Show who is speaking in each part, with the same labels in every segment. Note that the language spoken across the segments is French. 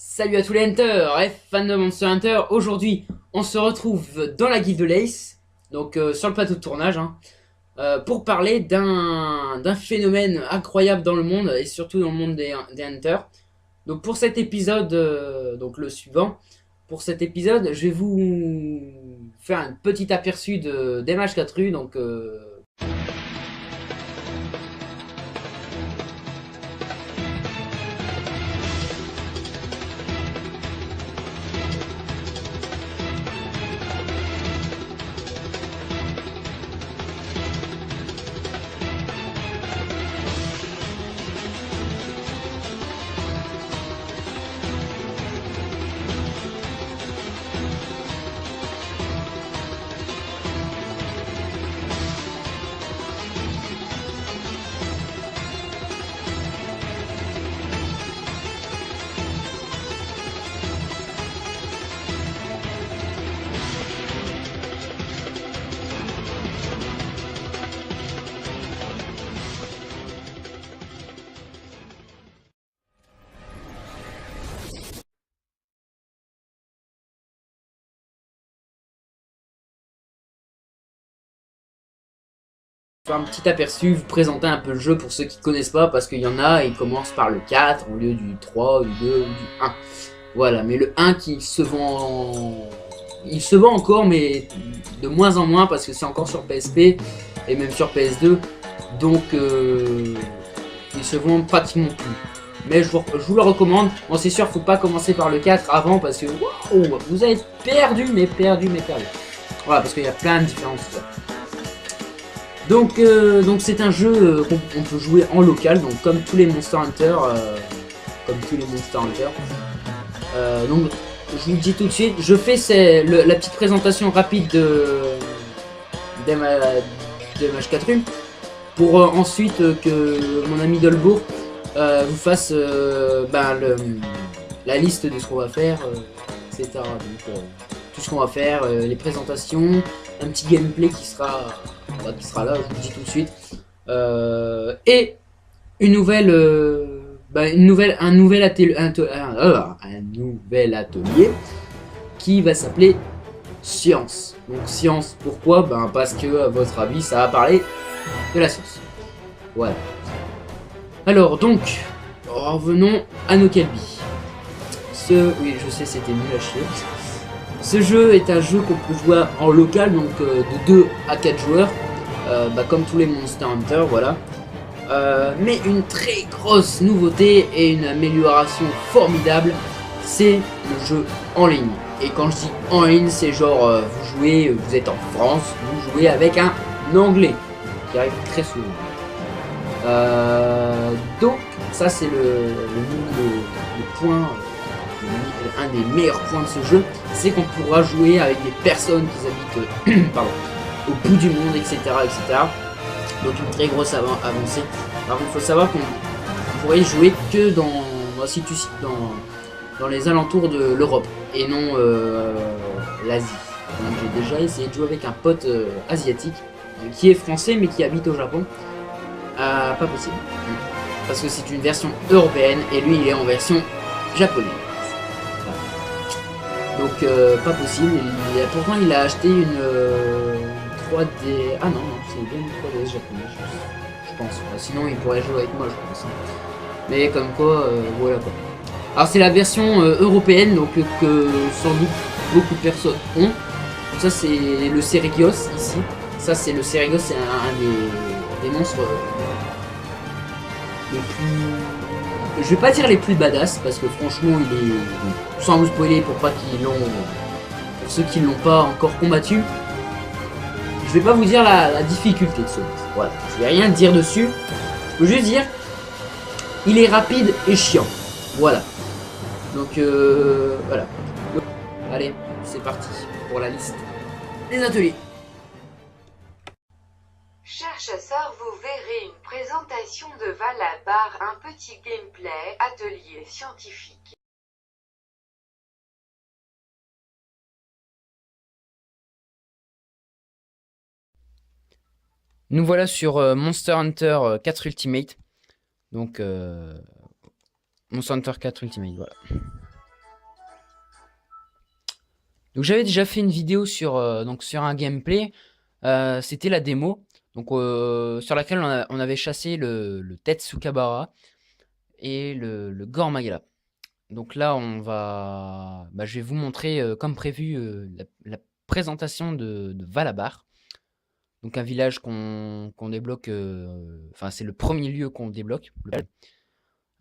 Speaker 1: Salut à tous les hunters et fans de Monster Hunter. Aujourd'hui, on se retrouve dans la guilde Lace, donc sur le plateau de tournage, pour parler d'un phénomène incroyable dans le monde et surtout dans le monde des hunters. Donc pour cet épisode, donc le suivant, pour cet épisode, je vais vous faire un petit aperçu des matchs 4U. Donc faire un petit aperçu, vous présenter un peu le jeu pour ceux qui connaissent pas, parce qu'il y en a, ils commencent par le 4 au lieu du 3, du 2 ou du 1. Voilà, mais le 1 qui se vend... Il se vend encore, mais de moins en moins, parce que c'est encore sur PSP, et même sur PS2, donc il se vend pratiquement plus. Mais je vous le recommande. Bon, c'est sûr, faut pas commencer par le 4 avant, parce que wow, vous allez perdu, mais perdu, mais perdu. Voilà, parce qu'il y a plein de différences. Donc c'est un jeu qu'on peut jouer en local, donc comme tous les Monster Hunter, donc je vous le dis tout de suite, je fais la petite présentation rapide des matchs 4U pour ensuite que mon ami Dolbourg vous fasse la liste de ce qu'on va faire, etc. Donc tout ce qu'on va faire, les présentations, un petit gameplay qui sera là, je vous le dis tout de suite, et une nouvelle, un nouvel atelier qui va s'appeler Science. Donc Science, pourquoi? Parce que à votre avis, ça va parler de la science. Voilà. Alors donc, revenons à nos Kelby. Oui, je sais, c'était nul à chier. Ce jeu est un jeu qu'on peut jouer en local, donc de 2 à 4 joueurs, comme tous les Monster Hunter, voilà. Mais une très grosse nouveauté et une amélioration formidable, c'est le jeu en ligne. Et quand je dis en ligne, c'est genre vous êtes en France, vous jouez avec un anglais, qui arrive très souvent. Donc ça c'est le point, un des meilleurs points de ce jeu, c'est qu'on pourra jouer avec des personnes qui habitent pardon, au bout du monde, etc., etc. Donc une très grosse avancée. Par contre, il faut savoir qu'on pourrait jouer que dans les alentours de l'Europe et non l'Asie. Donc j'ai déjà essayé de jouer avec un pote asiatique qui est français mais qui habite au Japon. Pas possible. Parce que c'est une version européenne et lui il est en version japonaise. Donc pas possible. Pourtant il a acheté une 3D. Ah non, c'est bien une 3DS japonaise, je pense. Sinon il pourrait jouer avec moi, je pense. Mais comme quoi, voilà quoi. Alors c'est la version européenne, donc que sans doute beaucoup de personnes ont. Donc, ça c'est le Cerigios ici. Ça c'est le Cerigios, c'est un des monstres les plus... Je vais pas dire les plus badass, parce que franchement il est... Bon, sans vous spoiler pour pas qu'ils l'ont... Pour ceux qui l'ont pas encore combattu, je vais pas vous dire la difficulté de ce monstre. Voilà, je vais rien dire dessus. Je peux juste dire, il est rapide et chiant. Voilà. Donc voilà. Donc, allez, c'est parti pour la liste des ateliers.
Speaker 2: Chers chasseurs, vous verrez une présentation de Valabar, un petit gameplay, atelier scientifique.
Speaker 1: Nous voilà sur Monster Hunter 4 Ultimate. Donc Monster Hunter 4 Ultimate, voilà. Donc j'avais déjà fait une vidéo donc sur un gameplay, c'était la démo, donc sur laquelle on avait chassé le Tetsukabara et le Gormagala. Donc là je vais vous montrer comme prévu la présentation de Valabar. Donc un village qu'on débloque, enfin c'est le premier lieu qu'on débloque,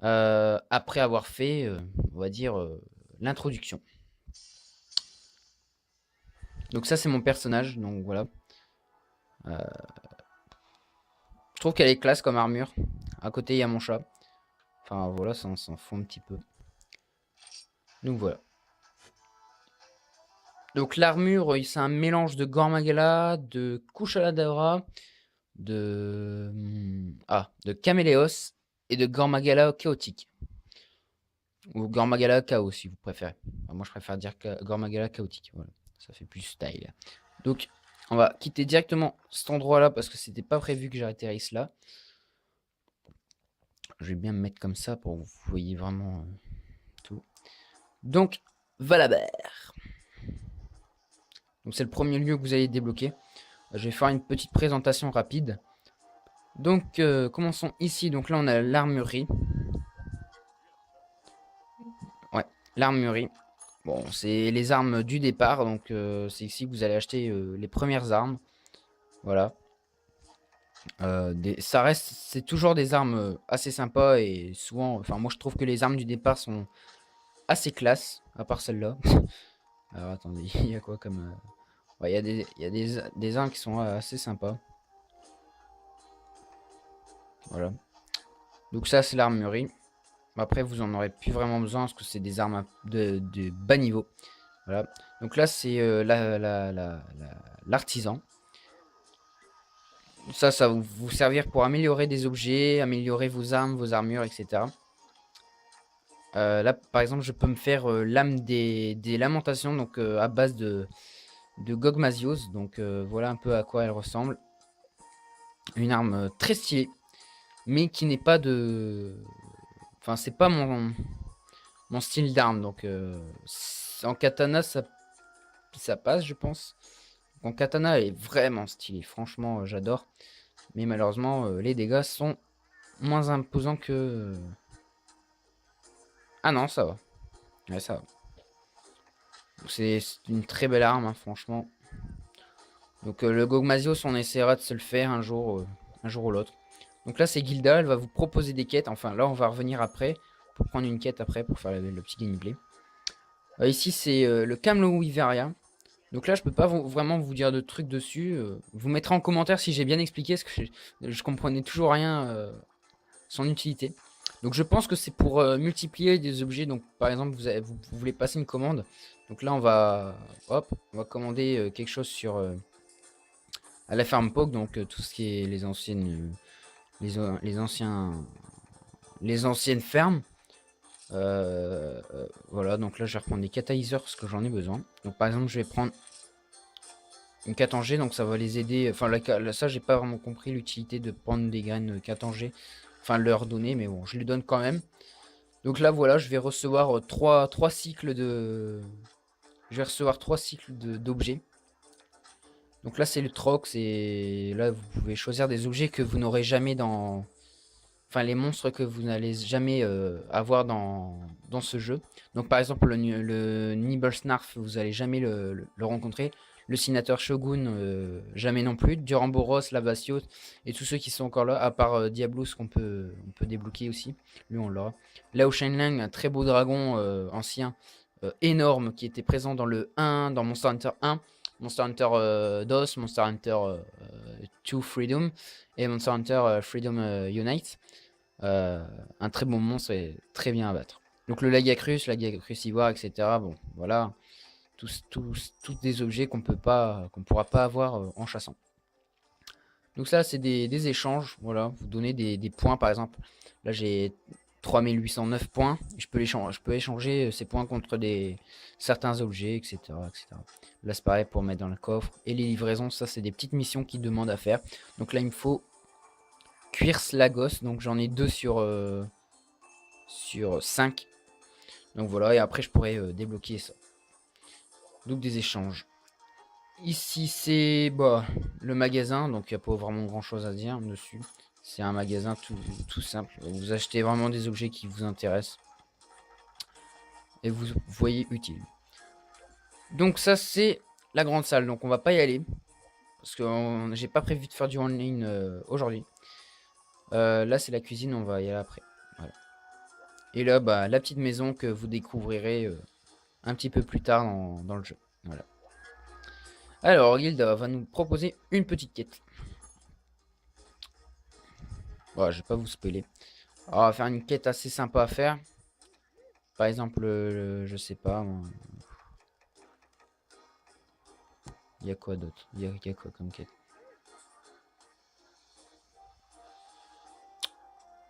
Speaker 1: après avoir fait, on va dire, l'introduction. Donc ça c'est mon personnage, donc voilà. Je trouve qu'elle est classe comme armure. À côté il y a mon chat. Enfin voilà, ça on s'en fout un petit peu. Donc voilà. Donc l'armure, c'est un mélange de Gormagala, de Kushaladara, de Caméléos et de Gormagala chaotique. Ou Gormagala chaos si vous préférez. Enfin, moi je préfère dire Gormagala chaotique. Voilà, ça fait plus style. Donc on va quitter directement cet endroit là parce que c'était pas prévu que j'atterrisse là. Je vais bien me mettre comme ça pour que vous voyez vraiment tout. Donc Valabar. Donc c'est le premier lieu que vous allez débloquer. Je vais faire une petite présentation rapide. Donc commençons ici. Donc là on a l'armurerie. Ouais, l'armurerie. Bon, c'est les armes du départ. Donc c'est ici que vous allez acheter les premières armes. Voilà. Ça reste, c'est toujours des armes assez sympas et souvent, enfin moi je trouve que les armes du départ sont assez classe, à part celle-là. Alors attendez, il y a quoi comme... Ouais, il y a des armes qui sont assez sympas. Voilà. Donc ça c'est l'armurerie. Après vous en aurez plus vraiment besoin parce que c'est des armes de bas niveau. Voilà. Donc là c'est l'artisan. Ça va vous servir pour améliorer des objets, améliorer vos armes, vos armures, etc. Là par exemple je peux me faire l'âme des lamentations, donc à base de Gogmazios. Donc voilà un peu à quoi elle ressemble. Une arme très stylée, mais qui n'est pas de... Enfin c'est pas mon style d'arme. Donc en katana ça passe je pense. En katana elle est vraiment stylée, franchement j'adore. Mais malheureusement les dégâts sont moins imposants que... Ah non ça va. Ouais ça va. C'est une très belle arme hein, franchement. Donc le Gogmazios on essaiera de se le faire un jour ou l'autre. Donc là c'est Gilda, elle va vous proposer des quêtes. Enfin là on va revenir après pour prendre une quête après pour faire le petit gameplay. Ici c'est le Camelot Wiveria. Donc là je peux pas vraiment vous dire de trucs dessus. Vous mettrez en commentaire si j'ai bien expliqué parce que je comprenais toujours rien son utilité. Donc je pense que c'est pour multiplier des objets. Donc par exemple vous voulez passer une commande. Donc là on va commander quelque chose sur à la ferme Pog. Donc tout ce qui est les anciennes les anciennes fermes. Voilà, donc là je vais reprendre des catalyseurs parce que j'en ai besoin. Donc par exemple je vais prendre une Katangé, donc ça va les aider. Enfin là ça j'ai pas vraiment compris l'utilité de prendre des graines Katangé, enfin leur donner, mais bon je les donne quand même. Donc là voilà, je vais recevoir 3 cycles de... Je vais recevoir 3 cycles d'objets. Donc là c'est le troc, et là vous pouvez choisir des objets que vous n'aurez jamais dans... Enfin les monstres que vous n'allez jamais avoir dans ce jeu. Donc par exemple le Nibblesnarf, vous allez jamais le rencontrer. Le Sénateur Shogun, jamais non plus. Duramboros, Lavasios et tous ceux qui sont encore là, à part Diablus qu'on peut débloquer aussi. Lui on l'aura. Lao Shenlang, un très beau dragon ancien, énorme, qui était présent dans le 1, dans Monster Hunter 1. Monster Hunter DOS, Monster Hunter 2 Freedom et Monster Hunter Freedom Unite. Un très bon monstre et très bien à battre. Donc le Lagacrus Ivoire, etc. Bon, voilà. Tous des objets qu'on pourra pas avoir en chassant. Donc ça, c'est des échanges. Voilà, vous donnez des points, par exemple. Là, j'ai 3809 points. Je peux échanger ces points contre certains objets, etc., etc. Là, c'est pareil pour mettre dans le coffre. Et les livraisons, ça, c'est des petites missions qui demandent à faire. Donc là, il me faut cuire Slagos. Donc j'en ai 2 sur 5. Donc voilà, et après, je pourrais débloquer ça. Donc des échanges. Ici c'est bah, le magasin, donc il n'y a pas vraiment grand chose à dire dessus. C'est un magasin tout simple. Vous achetez vraiment des objets qui vous intéressent. Et vous voyez utile. Donc ça c'est la grande salle, donc on va pas y aller. Parce que j'ai pas prévu de faire du online aujourd'hui. Là c'est la cuisine, on va y aller après. Voilà. Et là bah la petite maison que vous découvrirez un petit peu plus tard dans le jeu. Voilà. Alors Gilda va nous proposer une petite quête. Voilà, je vais pas vous spoiler. Alors, on va faire une quête assez sympa à faire. Par exemple, je sais pas. Il y a quoi d'autre? Il y a quoi comme quête?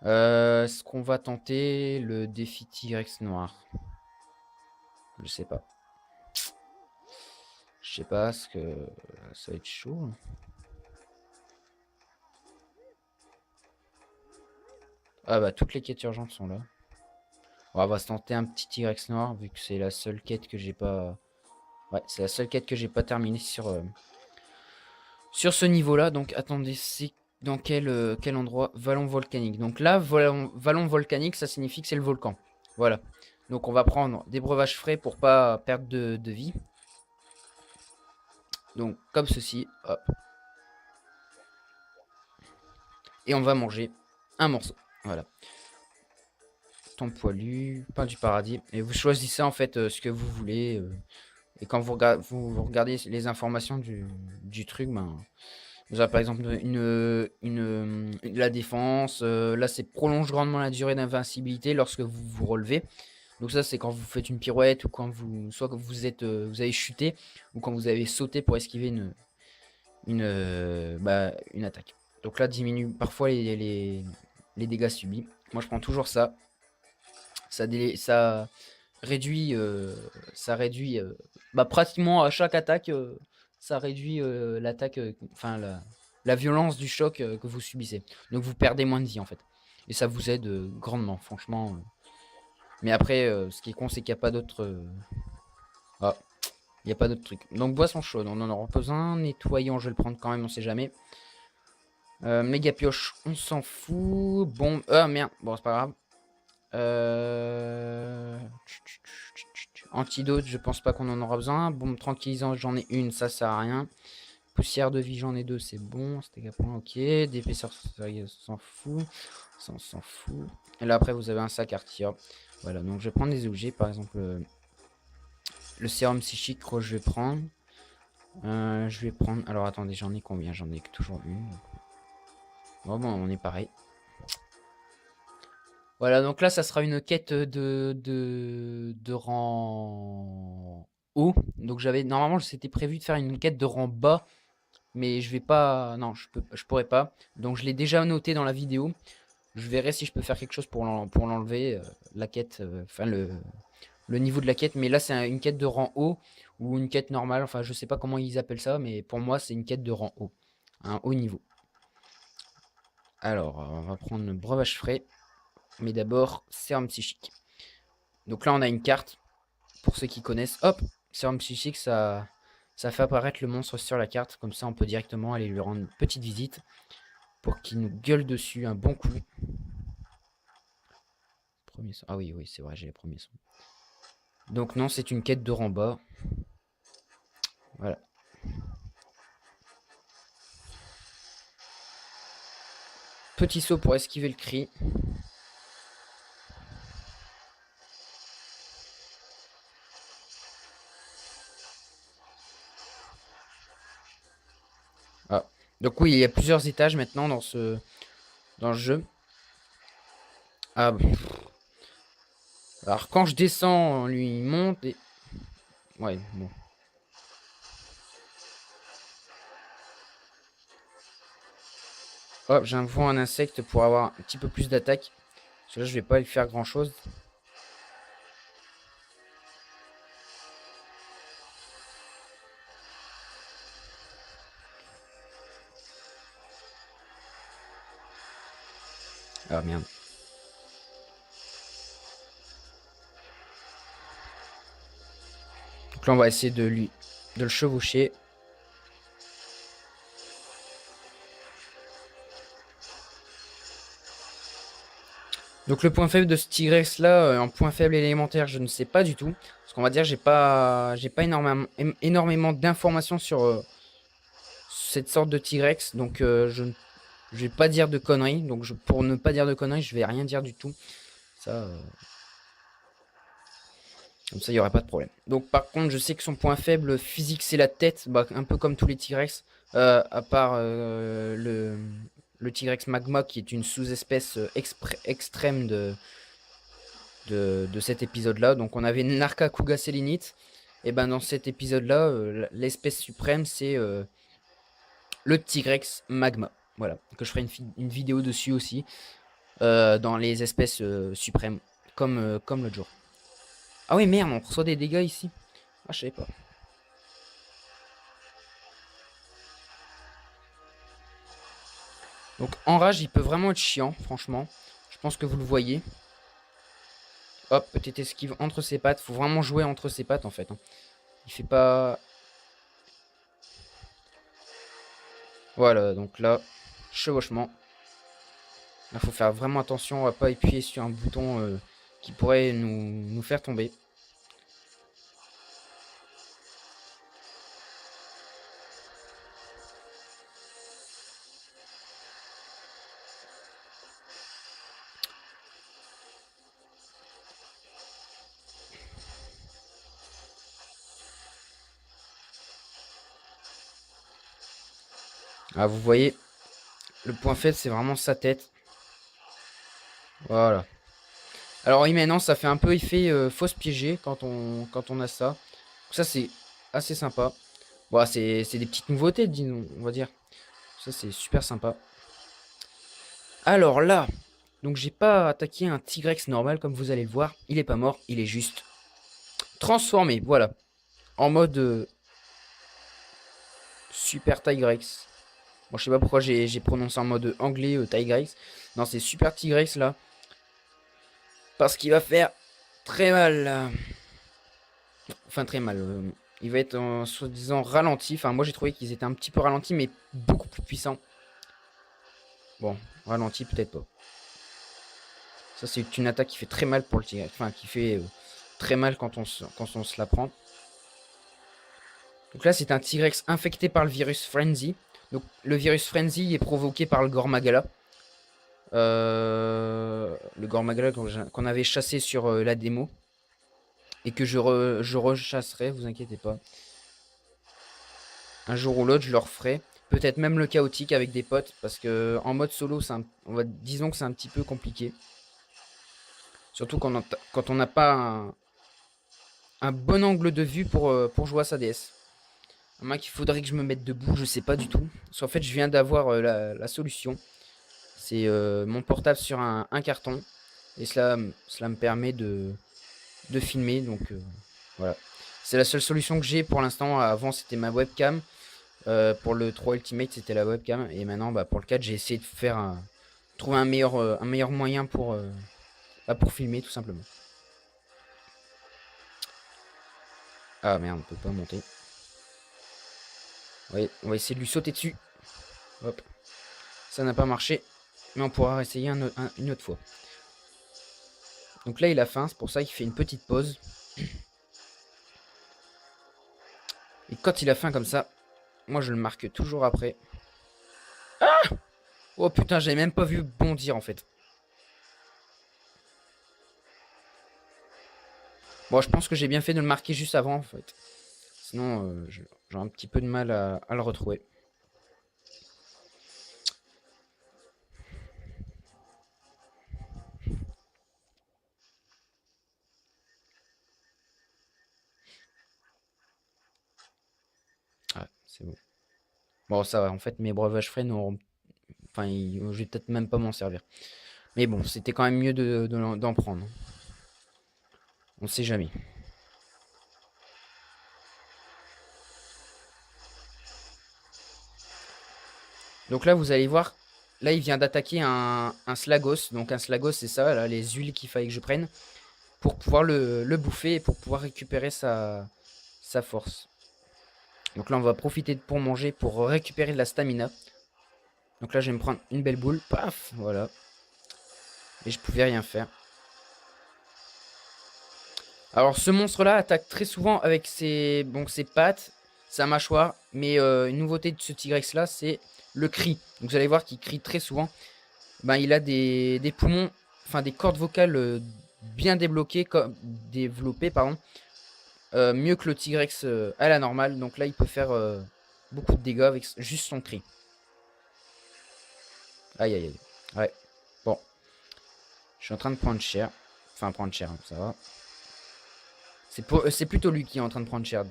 Speaker 1: Est-ce qu'on va tenter le défi T-Rex noir? Je sais pas. Je sais pas, parce que ça va être chaud. Ah bah, toutes les quêtes urgentes sont là. On va se tenter un petit T-Rex noir, vu que c'est la seule quête que j'ai pas... Ouais, c'est la seule quête que j'ai pas terminée sur ce niveau-là. Donc, attendez, c'est dans quel endroit? Vallon volcanique. Donc là, vallon volcanique, ça signifie que c'est le volcan. Voilà. Donc, on va prendre des breuvages frais pour pas perdre de vie. Donc, comme ceci. Hop. Et on va manger un morceau. Voilà. Ton poilu, pain du paradis. Et vous choisissez en fait ce que vous voulez. Et quand vous regardez les informations du truc, ben, vous avez par exemple la défense. Là, c'est prolonge grandement la durée d'invincibilité lorsque vous vous relevez. Donc ça, c'est quand vous faites une pirouette ou quand soit que vous avez chuté ou quand vous avez sauté pour esquiver une attaque. Donc là, diminue parfois les dégâts subis. Moi, je prends toujours ça. Ça réduit, pratiquement à chaque attaque, ça réduit l'attaque, enfin la violence du choc que vous subissez. Donc vous perdez moins de vie en fait. Et ça vous aide grandement, franchement. Mais après, ce qui est con, c'est qu'il n'y a pas d'autres. Ah, il n'y a pas d'autres trucs. Donc boisson chaude, on en aura besoin. Nettoyant, je vais le prendre quand même, on sait jamais. Méga pioche, on s'en fout. Bon, merde, bon, c'est pas grave. Antidote, je pense pas qu'on en aura besoin. Bombe tranquillisante, j'en ai une, ça sert à rien. Poussière de vie, j'en ai deux, c'est bon. C'était point, ok. D'épaisseur, ça s'en fout. Ça, on s'en fout. Et là, après, vous avez un sac Artia. Voilà, donc je vais prendre des objets, par exemple, le sérum psychique, je vais prendre. Je vais prendre. Alors, attendez, j'en ai combien? J'en ai toujours une. Bon, on est pareil. Voilà, donc là, ça sera une quête de rang haut. Donc normalement, c'était prévu de faire une quête de rang bas, mais je vais pas, non, je pourrais pas. Donc je l'ai déjà noté dans la vidéo. Je verrai si je peux faire quelque chose pour l'enlever, la quête, enfin le niveau de la quête. Mais là, c'est une quête de rang haut ou une quête normale. Enfin, je sais pas comment ils appellent ça, mais pour moi, c'est une quête de rang haut, un haut niveau. Alors, on va prendre le breuvage frais. Mais d'abord, sérum psychique. Donc là, on a une carte. Pour ceux qui connaissent, hop, sérum psychique, ça fait apparaître le monstre sur la carte. Comme ça, on peut directement aller lui rendre une petite visite. Pour qu'il nous gueule dessus un bon coup. Premier son. Ah oui, c'est vrai, j'ai les premiers sons. Donc non, c'est une quête de rang bas. Voilà. Petit saut pour esquiver le cri. Ah. Donc oui, il y a plusieurs étages maintenant dans le jeu. Ah. Alors quand je descends, lui il monte et... Ouais, bon. Hop, j'envoie un insecte pour avoir un petit peu plus d'attaque. Parce que là, je vais pas lui faire grand chose. Ah merde. Donc
Speaker 3: là, on va essayer de le chevaucher. Donc le point faible de ce Tigrex là, en point faible élémentaire, je ne sais pas du tout. Parce qu'on va dire j'ai pas énormément d'informations sur cette sorte de Tigrex. Donc je vais pas dire de conneries. Donc pour ne pas dire de conneries, je vais rien dire du tout. Ça, comme ça, il n'y aurait pas de problème. Donc par contre, je sais que son point faible physique, c'est la tête. Bah, un peu comme tous les Tigrex. À part le Tigrex magma qui est une sous-espèce extrême de cet épisode-là. Donc on avait Narka Kuga Selenite. Et ben dans cet épisode-là, l'espèce suprême, c'est le Tigrex magma. Voilà, que je ferai une vidéo dessus aussi. Dans les espèces suprêmes. Comme l'autre jour. Ah oui, merde, on reçoit des dégâts ici. Ah, je savais pas. Donc en rage, il peut vraiment être chiant, franchement. Je pense que vous le voyez. Hop, petite esquive entre ses pattes. Faut vraiment jouer entre ses pattes en fait. Il fait pas... Voilà, donc là, chevauchement. Là, faut faire vraiment attention. On va pas appuyer sur un bouton qui pourrait nous faire tomber. Ah, vous voyez, le point faible, c'est vraiment sa tête. Voilà. Alors oui, maintenant, ça fait un peu effet fausse piégée quand on a ça. Donc, ça, c'est assez sympa. Bon, c'est des petites nouveautés, disons, on va dire. Ça, c'est super sympa. Alors là, donc j'ai pas attaqué un Tigrex normal, comme vous allez le voir. Il est pas mort, il est juste transformé, voilà. En mode Super Tigrex. Bon, je sais pas pourquoi j'ai prononcé en mode anglais Tigrex. Non, c'est Super Tigrex là. Parce qu'il va faire très mal. Enfin, très mal. Il va être en soi-disant ralenti. Enfin, moi j'ai trouvé qu'ils étaient un petit peu ralentis, mais beaucoup plus puissants. Bon, ralenti peut-être pas. Ça, c'est une attaque qui fait très mal pour le Tigrex. Enfin, qui fait très mal quand on se la prend. Donc là, c'est un Tigrex infecté par le virus Frenzy. Donc le virus Frenzy est provoqué par le Gormagala. Le Gormagala qu'on avait chassé sur la démo. Et que je rechasserai, vous inquiétez pas. Un jour ou l'autre, je le referai. Peut-être même le chaotique avec des potes. Parce que en mode solo, disons que c'est un petit peu compliqué. Surtout quand on n'a pas un bon angle de vue pour jouer à sa DS. Moi qu'il faudrait que je me mette debout, je sais pas du tout. Parce qu'en fait, je viens d'avoir la solution. C'est mon portable sur un carton. Et cela me permet de filmer. Donc voilà. C'est la seule solution que j'ai pour l'instant. Avant, c'était ma webcam. Pour le 3 Ultimate, c'était la webcam. Et maintenant, bah, pour le 4, j'ai essayé de trouver un meilleur moyen pour filmer, tout simplement. Ah merde, on peut pas monter. Ouais, on va essayer de lui sauter dessus. Hop. Ça n'a pas marché. Mais on pourra essayer une autre fois. Donc là, il a faim. C'est pour ça qu'il fait une petite pause. Et quand il a faim comme ça, moi, je le marque toujours après. Ah! Oh putain, j'avais même pas vu bondir, en fait. Bon, je pense que j'ai bien fait de le marquer juste avant, en fait. Sinon, j'ai un petit peu de mal à le retrouver. Ah, c'est bon. Bon, ça va. En fait, mes breuvages frais n'auront... Enfin, je vais peut-être même pas m'en servir. Mais bon, c'était quand même mieux d'en prendre. On sait jamais. Donc là, vous allez voir, là, il vient d'attaquer un Slagos. Donc un Slagos, c'est ça, là, les huiles qu'il fallait que je prenne pour pouvoir le bouffer et pour pouvoir récupérer sa sa force. Donc là, on va profiter pour manger, pour récupérer de la stamina. Donc là, je vais me prendre une belle boule. Paf, voilà. Et je pouvais rien faire. Alors, ce monstre-là attaque très souvent avec ses pattes, sa mâchoire. Mais une nouveauté de ce Tigrex-là, c'est le cri. Donc vous allez voir qu'il crie très souvent. Ben, il a des poumons, enfin des cordes vocales bien développées, pardon. Mieux que le Tigrex à la normale. Donc là, il peut faire beaucoup de dégâts avec juste son cri. Aïe, aïe, aïe. Ouais. Bon. Je suis en train de prendre cher. Enfin, prendre cher, ça va. C'est plutôt lui qui est en train de prendre cher.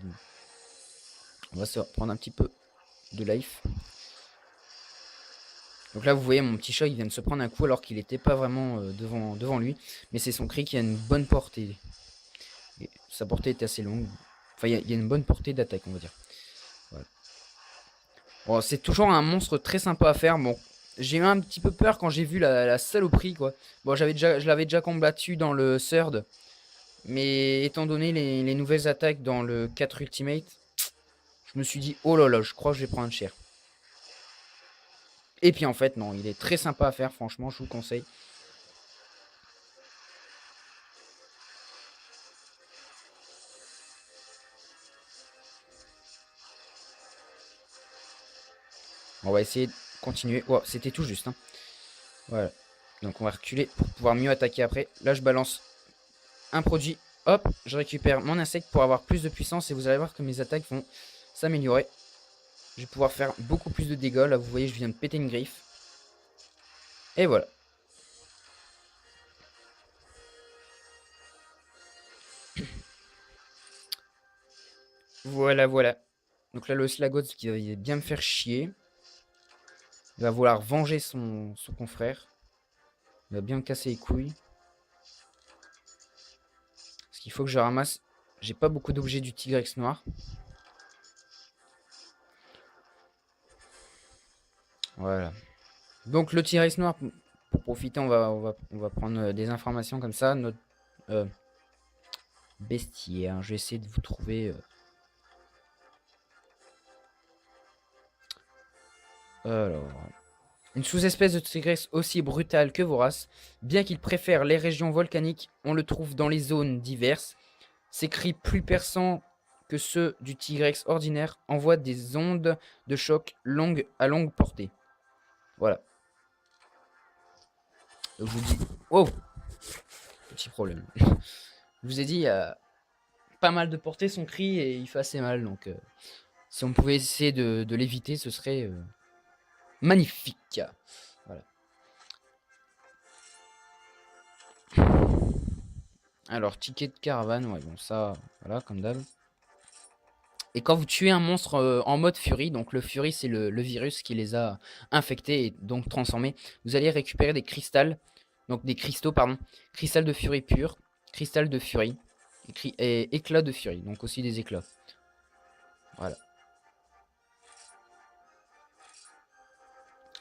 Speaker 3: On va se prendre un petit peu de life. Donc là, vous voyez, mon petit chat, il vient de se prendre un coup alors qu'il n'était pas vraiment devant lui. Mais c'est son cri qui a une bonne portée. Et sa portée est assez longue. Enfin, il y a une bonne portée d'attaque, on va dire. Voilà. Bon, c'est toujours un monstre très sympa à faire. Bon, j'ai eu un petit peu peur quand j'ai vu la saloperie, quoi. Bon, je l'avais déjà combattu dans le Third. Mais étant donné les nouvelles attaques dans le 4 Ultimate, je me suis dit, oh là là, je crois que je vais prendre cher. Et puis en fait, non, il est très sympa à faire, franchement, je vous conseille. On va essayer de continuer. Oh, c'était tout juste. Hein. Voilà. Donc on va reculer pour pouvoir mieux attaquer après. Là, je balance un produit. Hop, je récupère mon insecte pour avoir plus de puissance. Et vous allez voir que mes attaques vont s'améliorer. Je vais pouvoir faire beaucoup plus de dégâts. Là, vous voyez, je viens de péter une griffe. Et voilà. Voilà, voilà. Donc là, le Slagoth qui va bien me faire chier. Il va vouloir venger son confrère. Il va bien me casser les couilles. Parce qu'il faut que je ramasse. J'ai pas beaucoup d'objets du Tigrex noir. Voilà. Donc le Tigrex noir, pour profiter, on va prendre des informations comme ça. Notre bestiaire. Je vais essayer de vous trouver... Alors... Une sous-espèce de Tigrex aussi brutale que vorace. Bien qu'il préfère les régions volcaniques, on le trouve dans les zones diverses. Ses cris plus perçants que ceux du Tigrex ordinaire envoient des ondes de choc à longue portée. Voilà. Je vous dis... Oh, petit problème. Je vous ai dit, il y a pas mal de portée son cri et il fait assez mal. Donc si on pouvait essayer de l'éviter, ce serait magnifique. Voilà. Alors, ticket de caravane, ouais, bon, ça, voilà, comme d'hab. Et quand vous tuez un monstre en mode furie, donc le furie, c'est le virus qui les a infectés et donc transformés, vous allez récupérer des cristals, donc des cristaux, pardon, cristal de furie pure, cristal de furie, et éclat de furie, donc aussi des éclats. Voilà.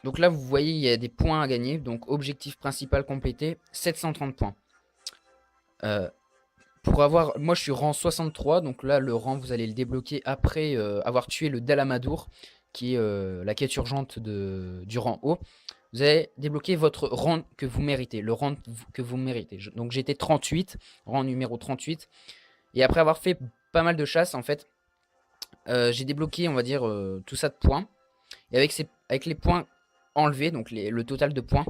Speaker 3: Donc là, vous voyez, il y a des points à gagner, donc objectif principal complété, 730 points. Pour avoir, moi je suis rang 63, donc là le rang vous allez le débloquer après avoir tué le Dalamadour, qui est la quête urgente du rang haut. Vous allez débloquer votre rang que vous méritez, le rang que vous méritez. Donc j'étais 38, rang numéro 38, et après avoir fait pas mal de chasse en fait, j'ai débloqué on va dire tout ça de points, et avec les points enlevés, donc le total de points,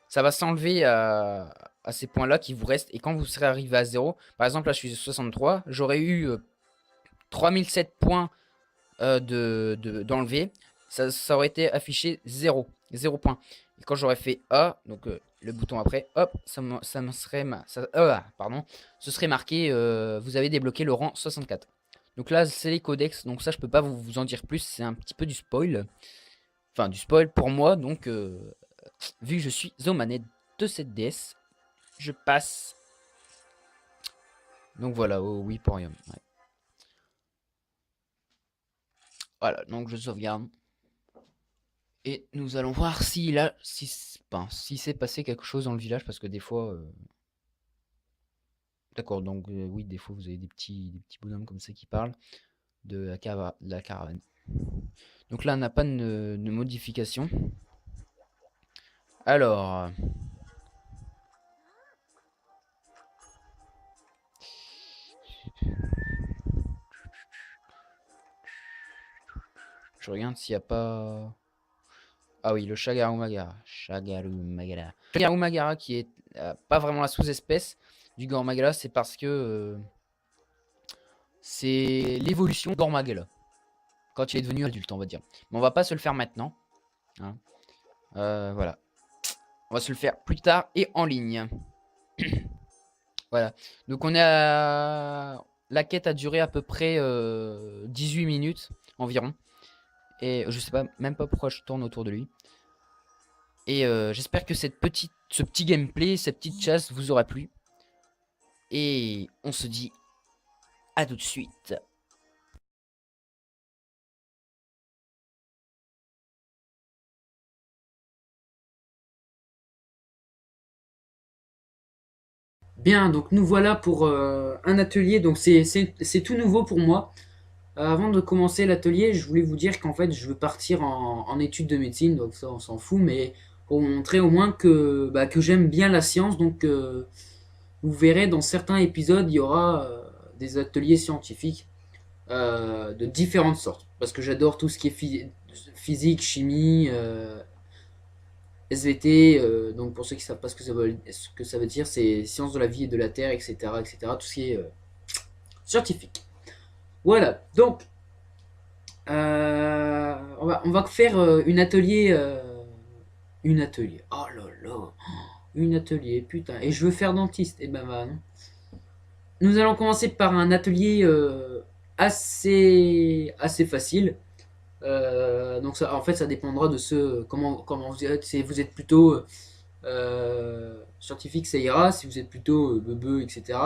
Speaker 3: ça va s'enlever à ces points-là qui vous restent. Et quand vous serez arrivé à 0, par exemple, là, je suis 63, j'aurais eu 3007 points d'enlever. Ça aurait été affiché 0 points. Et quand j'aurais fait A, donc le bouton après, hop, ce serait marqué, vous avez débloqué le rang 64. Donc là, c'est les codex. Donc ça, je peux pas vous en dire plus. C'est un petit peu du spoil. Enfin, du spoil pour moi. Donc... vu que je suis aux manettes de cette DS, je passe. Donc voilà, au Weeporium. Ouais. Voilà, donc je sauvegarde. Et nous allons voir si là, si s'est passé quelque chose dans le village, parce que des fois, D'accord, donc oui, des fois vous avez des petits bonhommes comme ça qui parlent de la caravane. Donc là, on n'a pas de modification. Alors, je regarde s'il n'y a pas... Ah oui, le Chagarumagara. Chagarumagara qui est pas vraiment la sous-espèce du Gormagala, c'est parce que c'est l'évolution de Gormagala. Quand il est devenu adulte, on va dire. Mais on va pas se le faire maintenant. Hein. Voilà. On va se le faire plus tard et en ligne. Voilà. Donc on est à... La quête a duré à peu près 18 minutes environ. Et je sais pas, même pas pourquoi je tourne autour de lui. Et j'espère que ce petit gameplay, cette petite chasse vous aura plu. Et on se dit à tout de suite.
Speaker 1: Bien, donc nous voilà pour un atelier. Donc c'est tout nouveau pour moi. Avant de commencer l'atelier, je voulais vous dire qu'en fait je veux partir en études de médecine. Donc ça on s'en fout, mais pour vous montrer au moins que j'aime bien la science. Donc vous verrez dans certains épisodes il y aura des ateliers scientifiques de différentes sortes. Parce que j'adore tout ce qui est physique, chimie, SVT, donc pour ceux qui ne savent pas ce que ça veut dire, c'est sciences de la vie et de la terre, etc. etc. tout ce qui est scientifique. Voilà, donc on va faire une atelier. Oh là là, une atelier, putain. Et je veux faire dentiste, et ben bah non. Nous allons commencer par un atelier assez facile. Donc ça, en fait, ça dépendra de comment vous êtes. Si vous êtes plutôt scientifique, ça ira. Si vous êtes plutôt beubeux, etc.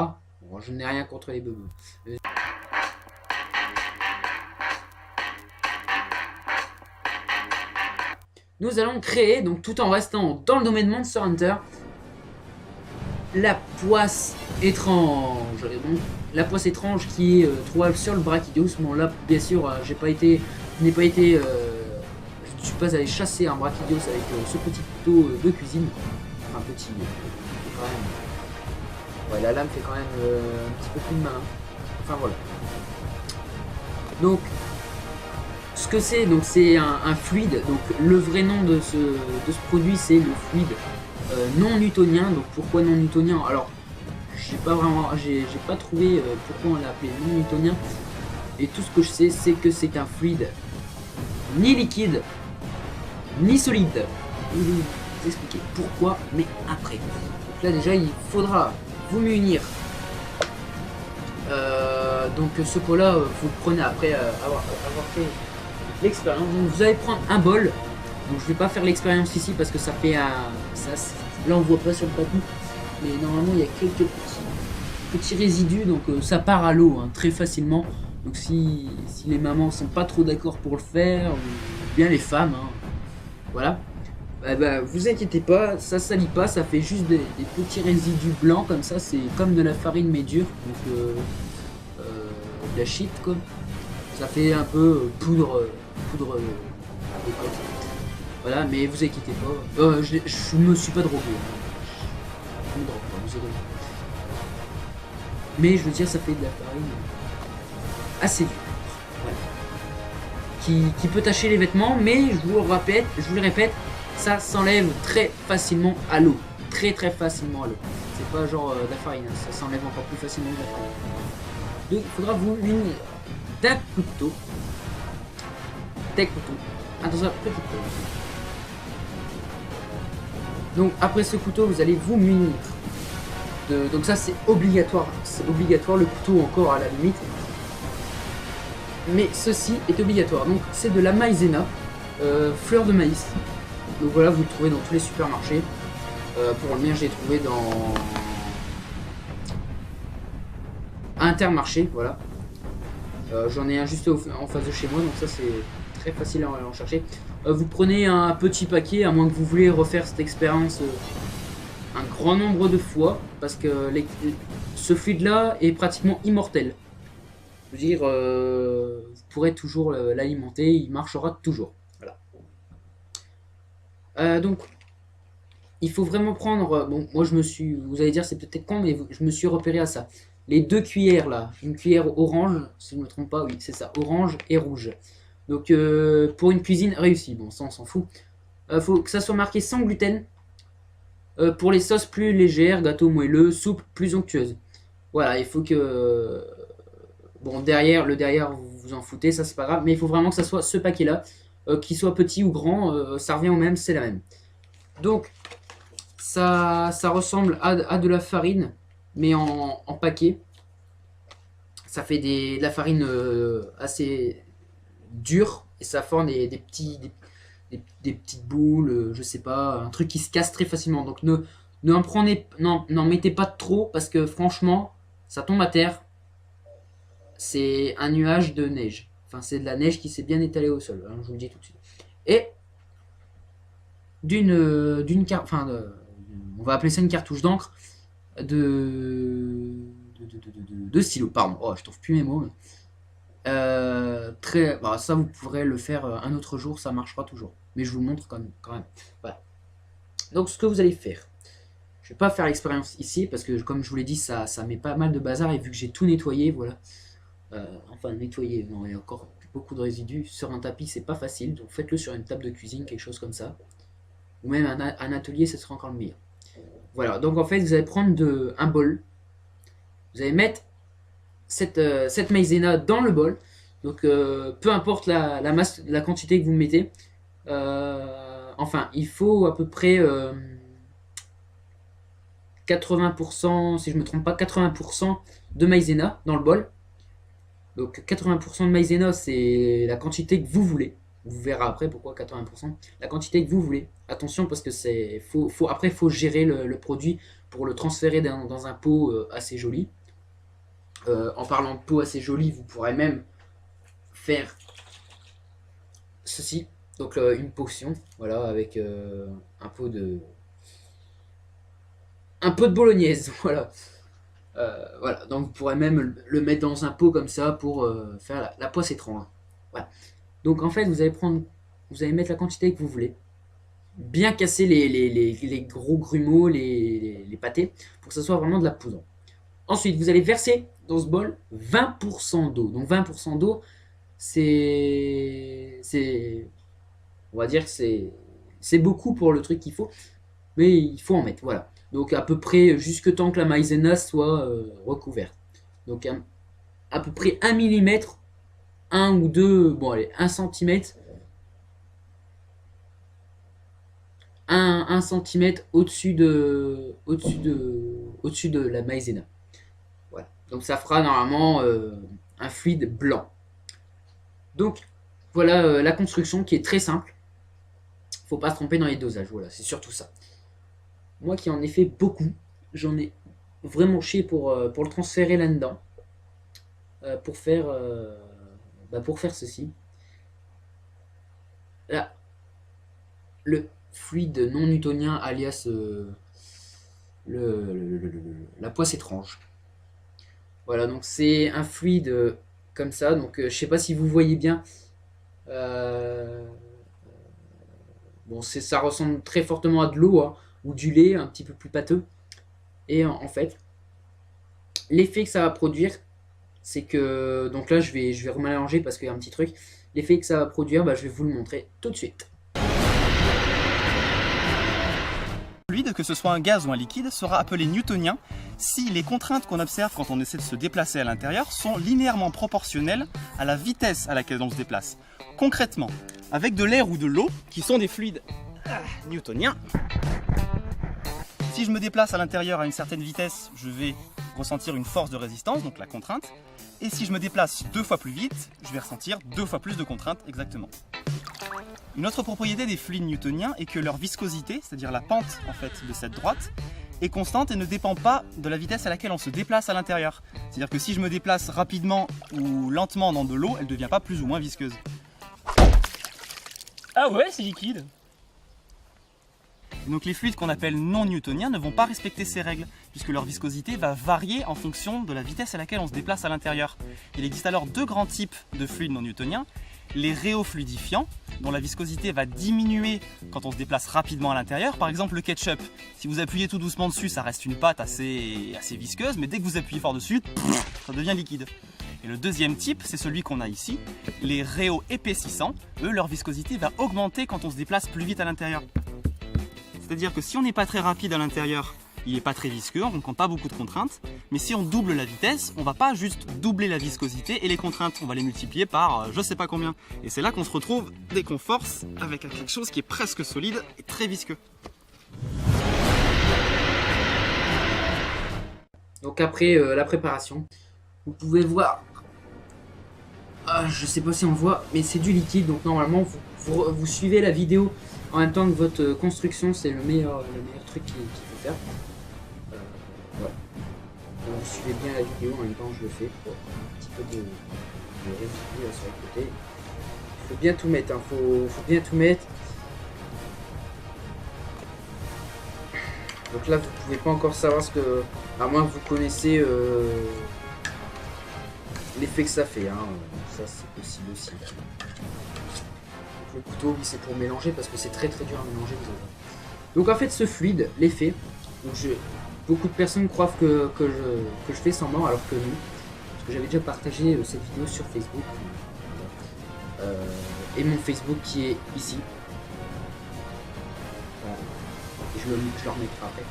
Speaker 1: Bon, je n'ai rien contre les beubeux. Nous allons créer, donc tout en restant dans le domaine Monster Hunter, la poisse étrange. Donc, la poisse étrange qui est trouvable sur le Brachydios. Bon là, bien sûr, je ne suis pas allé chasser un Brachydios avec ce petit couteau de cuisine. Enfin petit, quand même. Ouais, la lame fait quand même un petit peu plus de main. Enfin voilà. Donc, ce que c'est, donc c'est un fluide. Donc le vrai nom de ce produit, c'est le fluide non newtonien. Donc pourquoi non newtonien? Alors j'ai pas trouvé pourquoi on l'a appelé non newtonien. Et tout ce que je sais, c'est que c'est un fluide ni liquide ni solide. Je vais vous expliquer pourquoi, mais après. Donc là déjà il faudra vous munir. Donc ce pot là vous le prenez après avoir fait l'expérience. Donc vous allez prendre un bol. Donc je vais pas faire l'expérience ici parce que ça fait un... là on voit pas sur le papier. Mais normalement il y a quelques petits résidus. Donc ça part à l'eau hein, très facilement. Donc si les mamans sont pas trop d'accord pour le faire, ou bien les femmes, hein, voilà. Vous inquiétez pas, ça salit pas, ça fait juste des petits résidus blancs comme ça. C'est comme de la farine mais dure. Donc de la shit quoi. Ça fait un peu poudre d'époque. Voilà, mais vous inquiétez pas. Je me suis pas drogué. Je me drogue pas, vous irez. Mais je veux dire, ça fait de la farine assez dure. Voilà. Qui peut tacher les vêtements, mais je vous le répète, ça s'enlève très facilement à l'eau. Très facilement à l'eau. C'est pas genre de la farine, hein, ça s'enlève encore plus facilement que de la farine. Donc il faudra vous unir d'un couteau. Attention, petit couteau. Donc après ce couteau, vous allez vous munir. Donc ça c'est obligatoire. C'est obligatoire, le couteau encore à la limite. Mais ceci est obligatoire. Donc c'est de la maïzena, fleur de maïs. Donc voilà, vous le trouvez dans tous les supermarchés. Pour le mien, je l'ai trouvé dans Intermarché, voilà. J'en ai un juste en face de chez moi, donc ça c'est très facile à en chercher. Vous prenez un petit paquet, à moins que vous voulez refaire cette expérience un grand nombre de fois, parce que ce fluide-là est pratiquement immortel. Je veux dire, vous pourrez toujours l'alimenter, il marchera toujours. Voilà. Donc, il faut vraiment prendre... Bon, moi je me suis... Vous allez dire c'est peut-être con, mais je me suis repéré à ça. Les 2 cuillères là, une cuillère orange, si je ne me trompe pas, oui, c'est ça, orange et rouge. Donc, pour une cuisine réussie, bon, ça on s'en fout. Faut que ça soit marqué sans gluten. Pour les sauces plus légères, gâteaux moelleux, soupe plus onctueuse. Voilà, il faut que... Bon, le derrière, vous vous en foutez, ça c'est pas grave. Mais il faut vraiment que ça soit ce paquet-là. Qu'il soit petit ou grand, ça revient au même, c'est la même. Donc, ça ressemble à de la farine, mais en paquet. Ça fait de la farine assez dure. Et ça forme des petites boules, je sais pas, un truc qui se casse très facilement. Donc n'en mettez pas trop parce que franchement, ça tombe à terre. C'est un nuage de neige. Enfin, c'est de la neige qui s'est bien étalée au sol, hein, je vous le dis tout de suite. Et on va appeler ça une cartouche d'encre de stylo. Pardon, oh, je trouve plus mes mots. Ça vous pourrez le faire un autre jour, ça marchera toujours. Mais je vous montre quand même. Voilà. Donc ce que vous allez faire, je vais pas faire l'expérience ici parce que comme je vous l'ai dit, ça met pas mal de bazar et vu que j'ai tout nettoyé, voilà. Nettoyer, non, il y a encore beaucoup de résidus sur un tapis, c'est pas facile, donc faites-le sur une table de cuisine, quelque chose comme ça, ou même un atelier, ce sera encore le meilleur. Voilà, donc en fait, vous allez prendre un bol, vous allez mettre cette maïzena dans le bol, donc peu importe la masse, la quantité que vous mettez, il faut à peu près 80%, si je me trompe pas, 80% de maïzena dans le bol. Donc 80% de maïzena, c'est la quantité que vous voulez. Vous verrez après pourquoi 80%. La quantité que vous voulez. Attention parce que après faut gérer le produit pour le transférer dans un pot assez joli. En parlant de pot assez joli, vous pourrez même faire ceci. Donc une potion, voilà, avec un pot de bolognaise, voilà. Voilà, donc vous pourrez même le mettre dans un pot comme ça pour faire la poisse étrange. Voilà. Donc en fait, vous allez mettre la quantité que vous voulez. Bien casser les gros grumeaux, les pâtés, pour que ce soit vraiment de la poudre. Ensuite, vous allez verser dans ce bol 20% d'eau. Donc 20% d'eau, on va dire que c'est beaucoup pour le truc qu'il faut, mais il faut en mettre, voilà. Donc à peu près jusque tant que la maïzena soit recouverte. Donc à peu près 1 mm, 1 ou 2, bon allez, 1 cm, 1 cm au-dessus de la maïzena. Voilà. Donc ça fera normalement un fluide blanc. Donc voilà la construction qui est très simple. Faut pas se tromper dans les dosages, voilà, c'est surtout ça. Moi qui en ai fait beaucoup, j'en ai vraiment chié pour le transférer là-dedans. Pour faire ceci. Là, le fluide non newtonien alias la poisse étrange. Voilà, donc c'est un fluide comme ça. Donc je sais pas si vous voyez bien. Bon, ça ressemble très fortement à de l'eau, hein, ou du lait un petit peu plus pâteux. Et en fait, l'effet que ça va produire, c'est que... Donc là, je vais remélanger parce qu'il y a un petit truc. L'effet que ça va produire, je vais vous le montrer tout de suite.
Speaker 4: Le fluide, que ce soit un gaz ou un liquide, sera appelé newtonien si les contraintes qu'on observe quand on essaie de se déplacer à l'intérieur sont linéairement proportionnelles à la vitesse à laquelle on se déplace. Concrètement, avec de l'air ou de l'eau, qui sont des fluides newtoniens, si je me déplace à l'intérieur à une certaine vitesse, je vais ressentir une force de résistance, donc la contrainte. Et si je me déplace 2 fois plus vite, je vais ressentir 2 fois plus de contrainte exactement. Une autre propriété des fluides newtoniens est que leur viscosité, c'est-à-dire la pente en fait de cette droite, est constante et ne dépend pas de la vitesse à laquelle on se déplace à l'intérieur. C'est-à-dire que si je me déplace rapidement ou lentement dans de l'eau, elle ne devient pas plus ou moins visqueuse.
Speaker 5: Ah ouais, c'est liquide.
Speaker 4: Donc les fluides qu'on appelle non newtoniens ne vont pas respecter ces règles, puisque leur viscosité va varier en fonction de la vitesse à laquelle on se déplace à l'intérieur. Il existe alors deux grands types de fluides non newtoniens, les réofluidifiants, dont la viscosité va diminuer quand on se déplace rapidement à l'intérieur. Par exemple le ketchup, si vous appuyez tout doucement dessus, ça reste une pâte assez visqueuse, mais dès que vous appuyez fort dessus, ça devient liquide. Et le deuxième type, c'est celui qu'on a ici, les réoépaississants. Eux, leur viscosité va augmenter quand on se déplace plus vite à l'intérieur. C'est-à-dire que si on n'est pas très rapide à l'intérieur, il n'est pas très visqueux, on ne rencontre pas beaucoup de contraintes. Mais si on double la vitesse, on ne va pas juste doubler la viscosité et les contraintes, on va les multiplier par je sais pas combien. Et c'est là qu'on se retrouve dès qu'on force avec quelque chose qui est presque solide et très visqueux.
Speaker 1: Donc après la préparation, vous pouvez voir, je sais pas si on voit, mais c'est du liquide, donc normalement vous suivez la vidéo en même temps que votre construction, c'est le meilleur truc qu'il faut faire. Voilà. Donc, vous suivez bien la vidéo en même temps que je le fais. Bon, un petit peu de résidus sur le côté. Il faut bien tout mettre, hein. Faut bien tout mettre. Donc là vous pouvez pas encore savoir ce que, à moins que vous connaissez l'effet que ça fait, hein. Ça c'est possible aussi. Le couteau, oui, c'est pour mélanger parce que c'est très dur à mélanger. Donc en fait ce fluide, l'effet, beaucoup de personnes croient que je fais semblant alors que non, parce que j'avais déjà partagé cette vidéo sur Facebook et mon Facebook qui est ici. Et je le remettrai après.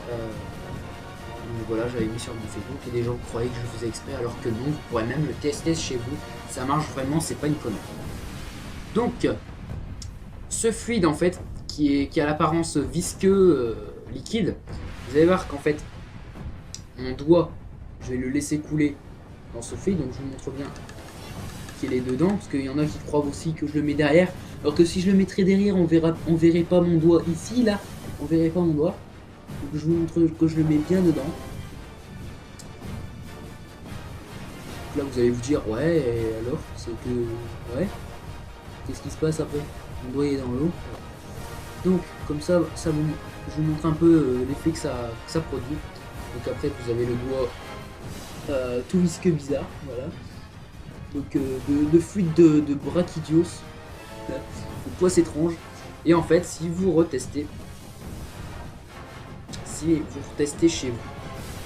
Speaker 1: Donc voilà, j'avais mis sur mon Facebook et des gens croyaient que je faisais exprès alors que non, vous pourrez même le tester chez vous, ça marche vraiment, c'est pas une connerie. Donc, ce fluide en fait, qui a l'apparence visqueux, liquide, vous allez voir qu'en fait, mon doigt, je vais le laisser couler dans ce fluide, donc je vous montre bien qu'il est dedans, parce qu'il y en a qui croient aussi que je le mets derrière, alors que si je le mettrais derrière, on verrait pas mon doigt ici, là, on verrait pas mon doigt, donc je vous montre que je le mets bien dedans. Donc là, vous allez vous dire, ouais, et alors, c'est que, ouais. Qu'est-ce qui se passe après? Mon doigt est dans l'eau. Donc comme ça, je vous montre un peu l'effet que ça produit. Donc après vous avez le doigt tout visqueux bizarre, voilà. Donc de fluide de brachidios, de poisse étrange. Et en fait si vous retestez chez vous,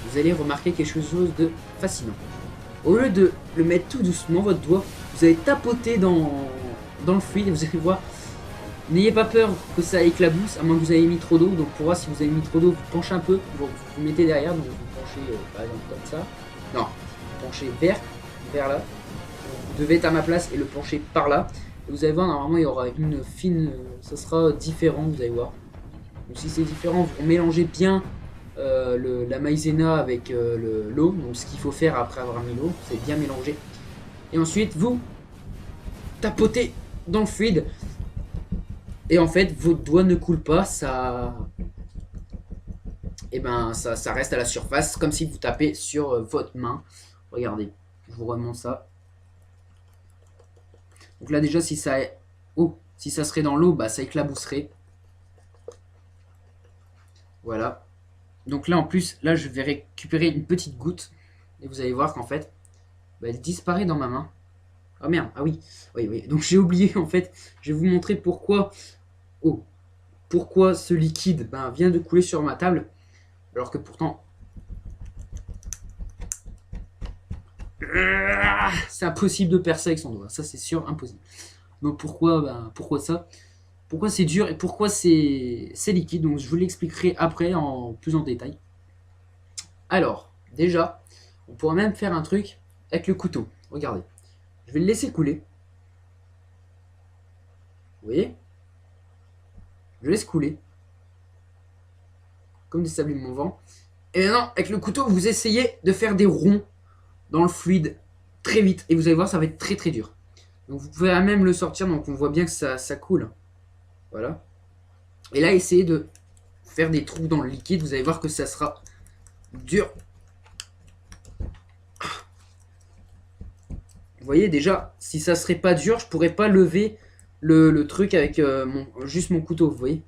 Speaker 1: vous allez remarquer quelque chose de fascinant. Au lieu de le mettre tout doucement, votre doigt, vous allez tapoter dans le fluide et vous allez voir, n'ayez pas peur que ça éclabousse, à moins que vous ayez mis trop d'eau. Donc pour voir si vous avez mis trop d'eau, vous penchez un peu, vous mettez derrière, donc vous penchez par exemple comme ça. Non, vous penchez vers là. Vous devez être à ma place et le pencher par là. Et vous allez voir, normalement il y aura une fine, ça sera différent, vous allez voir. Donc si c'est différent, vous mélangez bien la maïzena avec l'eau. Donc ce qu'il faut faire après avoir mis l'eau, c'est bien mélanger. Et ensuite vous tapotez dans le fluide. Et en fait, votre doigt ne coule pas, ça reste à la surface, comme si vous tapez sur votre main. Regardez, je vous remonte ça. Donc là déjà, si ça serait dans l'eau, bah ça éclabousserait. Voilà. Donc là en plus, là je vais récupérer une petite goutte et vous allez voir qu'en fait, bah, elle disparaît dans ma main. Ah merde, ah oui, oui. Donc j'ai oublié en fait, je vais vous montrer pourquoi ce liquide vient de couler sur ma table, alors que pourtant c'est impossible de percer avec son doigt, ça c'est sûr, impossible. Donc pourquoi ça? Pourquoi c'est dur et pourquoi c'est liquide? Donc je vous l'expliquerai après plus en détail. Alors, déjà, on pourra même faire un truc avec le couteau. Regardez, je vais le laisser couler. Vous voyez? Je laisse couler. Comme des sablés mouvants. Et maintenant, avec le couteau, vous essayez de faire des ronds dans le fluide très vite. Et vous allez voir, ça va être très très dur. Donc vous pouvez même le sortir, donc on voit bien que ça coule. Voilà. Et là, essayez de faire des trous dans le liquide. Vous allez voir que ça sera dur. Vous voyez déjà, si ça serait pas dur, je pourrais pas lever le truc avec juste mon couteau, vous voyez.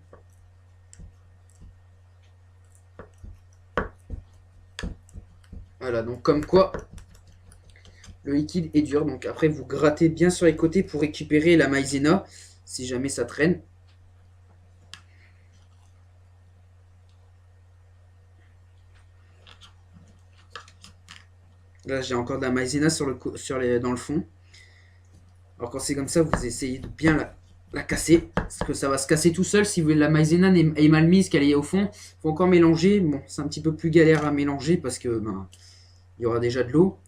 Speaker 1: Voilà, donc comme quoi le liquide est dur. Donc après vous grattez bien sur les côtés pour récupérer la maïzena si jamais ça traîne. Là j'ai encore de la maïzena dans le fond. Alors quand c'est comme ça, vous essayez de bien la casser, parce que ça va se casser tout seul. Si la maïzena est mal mise, qu'elle est au fond, il faut encore mélanger. Bon, c'est un petit peu plus galère à mélanger parce que ben, il y aura déjà de l'eau.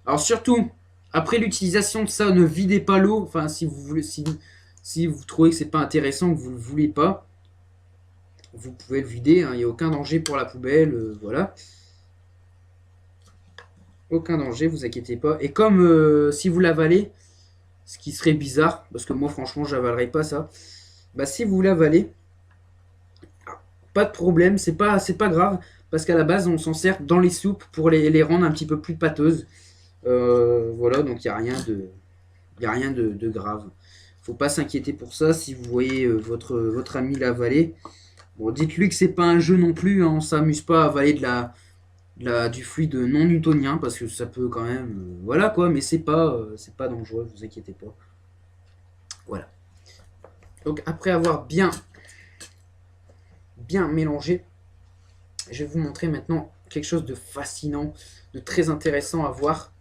Speaker 1: Alors surtout, après l'utilisation de ça, ne videz pas l'eau. Enfin, si vous voulez, si vous trouvez que c'est pas intéressant, que vous ne le voulez pas, vous pouvez le vider. Hein, il n'y a aucun danger pour la poubelle. Voilà. Aucun danger, vous inquiétez pas. Et comme si vous l'avalez, ce qui serait bizarre, parce que moi franchement j'avalerais pas ça. Bah si vous l'avalez, pas de problème, c'est pas grave, parce qu'à la base on s'en sert dans les soupes pour les rendre un petit peu plus pâteuses. Voilà, donc il n'y a rien de grave. Faut pas s'inquiéter pour ça. Si vous voyez votre ami l'avaler, bon, dites-lui que c'est pas un jeu non plus, hein, on s'amuse pas à avaler du fluide non newtonien, parce que ça peut quand même, voilà quoi, mais c'est pas dangereux, vous inquiétez pas. Voilà. Donc après avoir bien mélangé, je vais vous montrer maintenant quelque chose de fascinant, de très intéressant à voir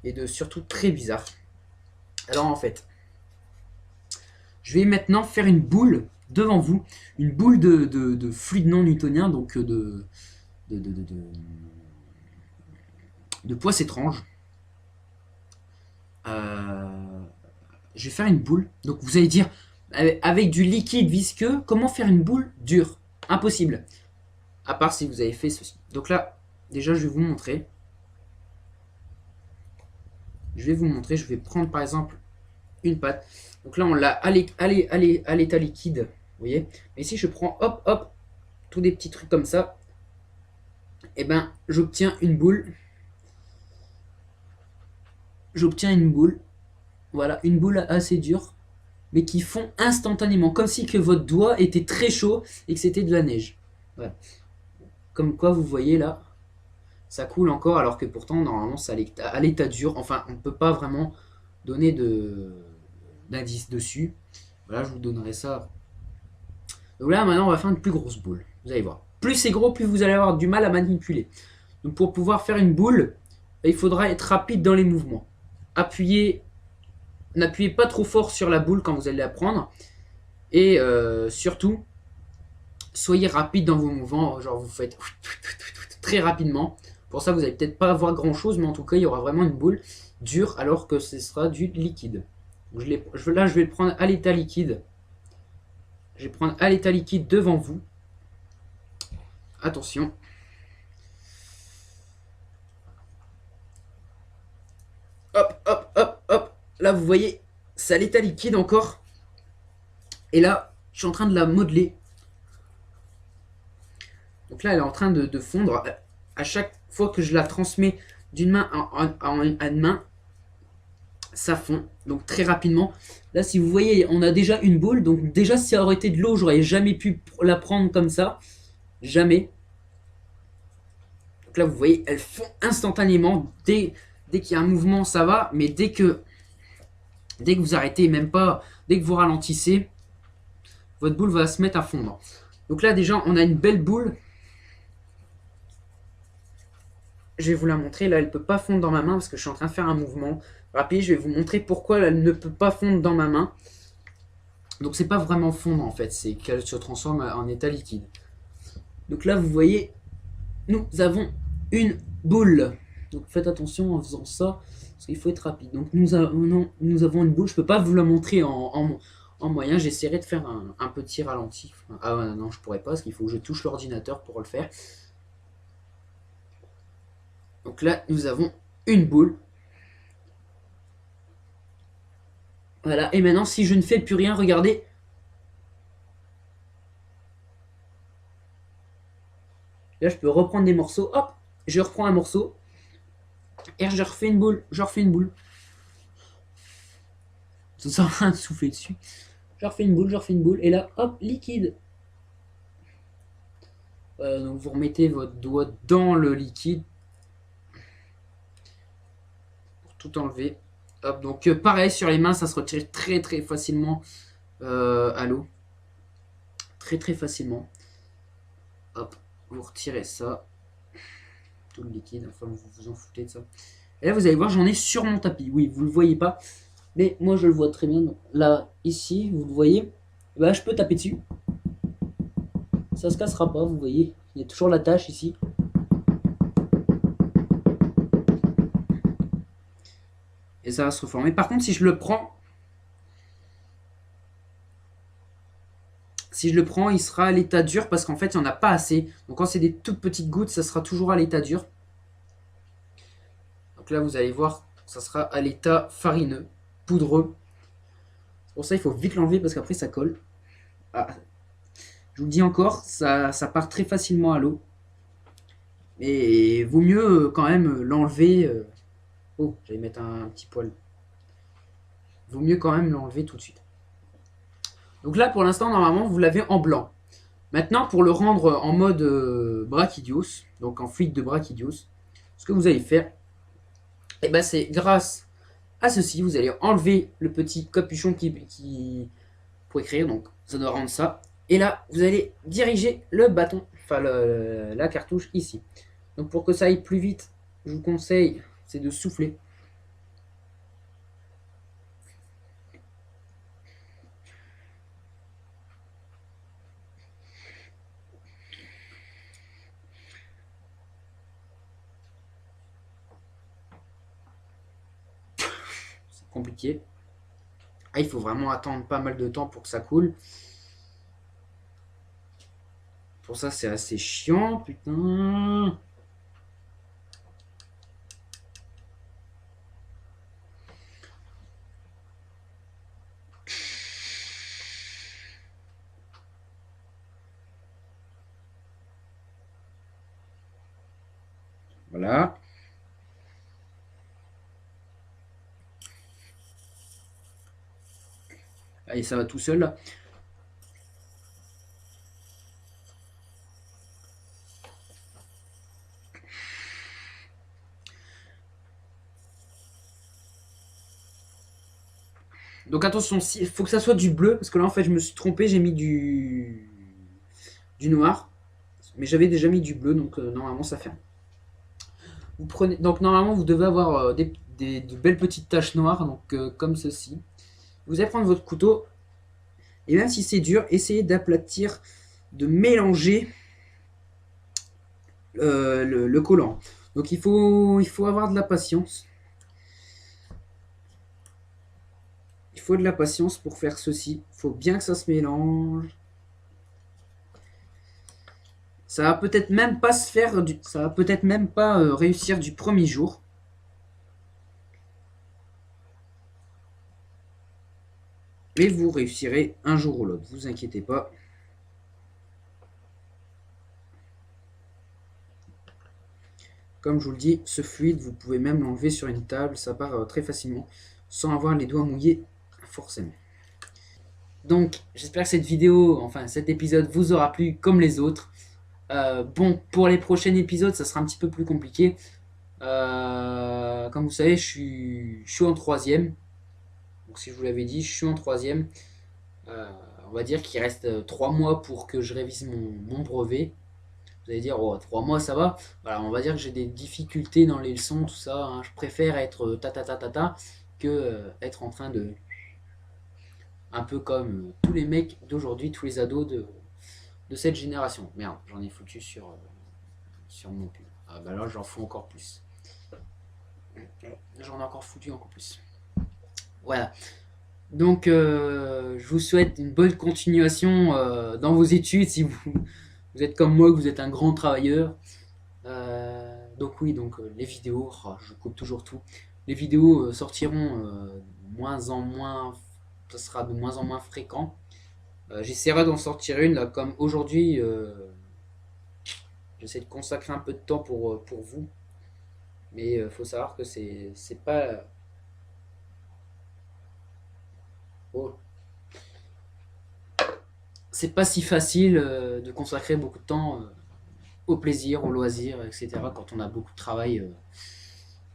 Speaker 1: et de surtout très bizarre. Alors en fait, je vais maintenant faire une boule devant vous, une boule de fluide non newtonien, donc de poisse étrange. Je vais faire une boule. Donc vous allez dire, avec du liquide visqueux, comment faire une boule dure? Impossible. À part si vous avez fait ceci. Donc là, déjà je vais vous montrer. Je vais prendre par exemple une pâte. Donc là on l'a à l'état liquide. Vous voyez. Mais si je prends hop, tous des petits trucs comme ça, et ben j'obtiens une boule. Voilà, une boule assez dure, mais qui fond instantanément, comme si que votre doigt était très chaud et que c'était de la neige. Voilà. Comme quoi, vous voyez là, ça coule encore, alors que pourtant, normalement, c'est à l'état dur. Enfin, on ne peut pas vraiment donner d'indice dessus. Voilà, je vous donnerai ça. Donc là, maintenant, on va faire une plus grosse boule. Vous allez voir. Plus c'est gros, plus vous allez avoir du mal à manipuler. Donc pour pouvoir faire une boule, il faudra être rapide dans les mouvements. N'appuyez pas trop fort sur la boule quand vous allez la prendre. Et surtout, soyez rapide dans vos mouvements. Genre vous faites très rapidement. Pour ça, vous n'allez peut-être pas avoir grand chose, mais en tout cas, il y aura vraiment une boule dure alors que ce sera du liquide. Donc, là, je vais le prendre à l'état liquide. Je vais prendre à l'état liquide devant vous. Attention. Hop. Là, vous voyez, c'est à l'état liquide encore. Et là, je suis en train de la modeler. Donc là, elle est en train de fondre. À chaque fois que je la transmets d'une main à une main, ça fond. Donc très rapidement. Là, si vous voyez, on a déjà une boule. Donc déjà, si ça aurait été de l'eau, j'aurais jamais pu la prendre comme ça. Jamais. Donc là, vous voyez, elle fond instantanément. Dès qu'il y a un mouvement, ça va. Mais dès que vous arrêtez, même pas, dès que vous ralentissez, votre boule va se mettre à fondre. Donc là, déjà, on a une belle boule. Je vais vous la montrer. Là, elle ne peut pas fondre dans ma main parce que je suis en train de faire un mouvement rapide. Je vais vous montrer pourquoi elle ne peut pas fondre dans ma main. Donc, c'est pas vraiment fondre en fait. C'est qu'elle se transforme en état liquide. Donc là, vous voyez, nous avons une boule. Donc, faites attention en faisant ça parce qu'il faut être rapide. Donc, nous avons une boule. Je peux pas vous la montrer en moyen. J'essaierai de faire un petit ralenti. Ah non, je pourrais pas parce qu'il faut que je touche l'ordinateur pour le faire. Donc là, nous avons une boule. Voilà, et maintenant, si je ne fais plus rien, regardez. Là, je peux reprendre des morceaux. Hop, je reprends un morceau. Et je refais une boule. Ça sert à rien de souffler dessus. Je refais une boule. Et là, hop, liquide. Voilà, donc vous remettez votre doigt dans le liquide. tout enlever. Hop, donc pareil, sur les mains, ça se retire très très facilement à l'eau. Très très facilement. Hop, vous retirez ça. Tout le liquide, enfin vous vous en foutez de ça. Et là, vous allez voir, j'en ai sur mon tapis. Oui, vous le voyez pas, mais moi je le vois très bien. Donc, là, ici, vous le voyez. Bah, je peux taper dessus. Ça se cassera pas, vous voyez. Il y a toujours la tache ici. Et ça va se reformer. Par contre, si je le prends, il sera à l'état dur parce qu'en fait, il n'y en a pas assez. Donc quand c'est des toutes petites gouttes, ça sera toujours à l'état dur. Donc là, vous allez voir, ça sera à l'état farineux, poudreux. Pour ça, il faut vite l'enlever parce qu'après, ça colle. Ah. Je vous le dis encore, ça part très facilement à l'eau. Mais vaut mieux quand même l'enlever. Oh, j'allais mettre un petit poil. Vaut mieux quand même l'enlever tout de suite. Donc là, pour l'instant, normalement, vous l'avez en blanc. Maintenant, pour le rendre en mode Brachydios, donc en fluide de Brachydios, ce que vous allez faire, eh ben, c'est grâce à ceci, vous allez enlever le petit capuchon qui pour écrire, donc ça doit rendre ça. Et là, vous allez diriger le bâton, enfin la cartouche ici. Donc pour que ça aille plus vite, je vous conseille, c'est de souffler. C'est compliqué. Ah, il faut vraiment attendre pas mal de temps pour que ça coule. Pour ça, c'est assez chiant, putain. Voilà. Allez, ça va tout seul là. Donc attention, il faut que ça soit du bleu, parce que là en fait je me suis trompé, j'ai mis du noir. Mais j'avais déjà mis du bleu, donc normalement ça fait. Vous prenez, donc normalement vous devez avoir de belles petites taches noires, donc comme ceci. Vous allez prendre votre couteau, et même si c'est dur, essayez d'aplatir, de mélanger le collant. Donc il faut avoir de la patience. Il faut de la patience pour faire ceci. Il faut bien que ça se mélange. Ça va peut-être même pas se faire, ça va peut-être même pas réussir du premier jour. Mais vous réussirez un jour ou l'autre, vous inquiétez pas. Comme je vous le dis, ce fluide, vous pouvez même l'enlever sur une table, ça part très facilement, sans avoir les doigts mouillés, forcément. Donc, j'espère que cette vidéo, enfin cet épisode vous aura plu comme les autres. Bon, pour les prochains épisodes, ça sera un petit peu plus compliqué. Comme vous savez, je suis en troisième. Donc si je vous l'avais dit, je suis en troisième. On va dire qu'il reste 3 mois pour que je révise mon brevet. Vous allez dire, oh, 3 mois ça va. Voilà, on va dire que j'ai des difficultés dans les leçons, tout ça. Hein. Je préfère être que être en train de... Un peu comme tous les mecs d'aujourd'hui, tous les ados de cette génération. Merde, j'en ai foutu sur mon pull. Ah bah là, j'en fous encore plus. J'en ai encore foutu encore plus. Voilà. Donc, je vous souhaite une bonne continuation dans vos études si vous êtes comme moi, que vous êtes un grand travailleur. Donc oui, donc les vidéos, oh, je coupe toujours tout. Les vidéos sortiront moins en moins, ça sera de moins en moins fréquent. J'essaierai d'en sortir une, là, comme aujourd'hui. J'essaie de consacrer un peu de temps pour vous. Mais faut savoir que c'est pas... Oh. C'est pas si facile de consacrer beaucoup de temps au plaisir, au loisir, etc. quand on a beaucoup de travail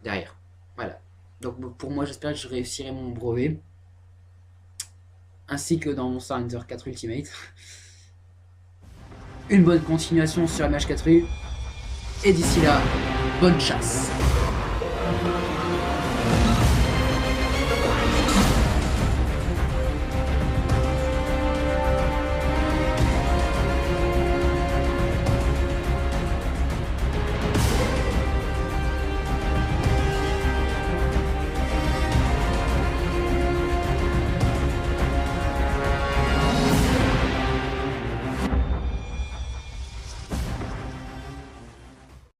Speaker 1: derrière. Voilà. Donc pour moi, j'espère que je réussirai mon brevet. Ainsi que dans Monster Hunter 4 Ultimate. Une bonne continuation sur MH4U. Et d'ici là, bonne chasse.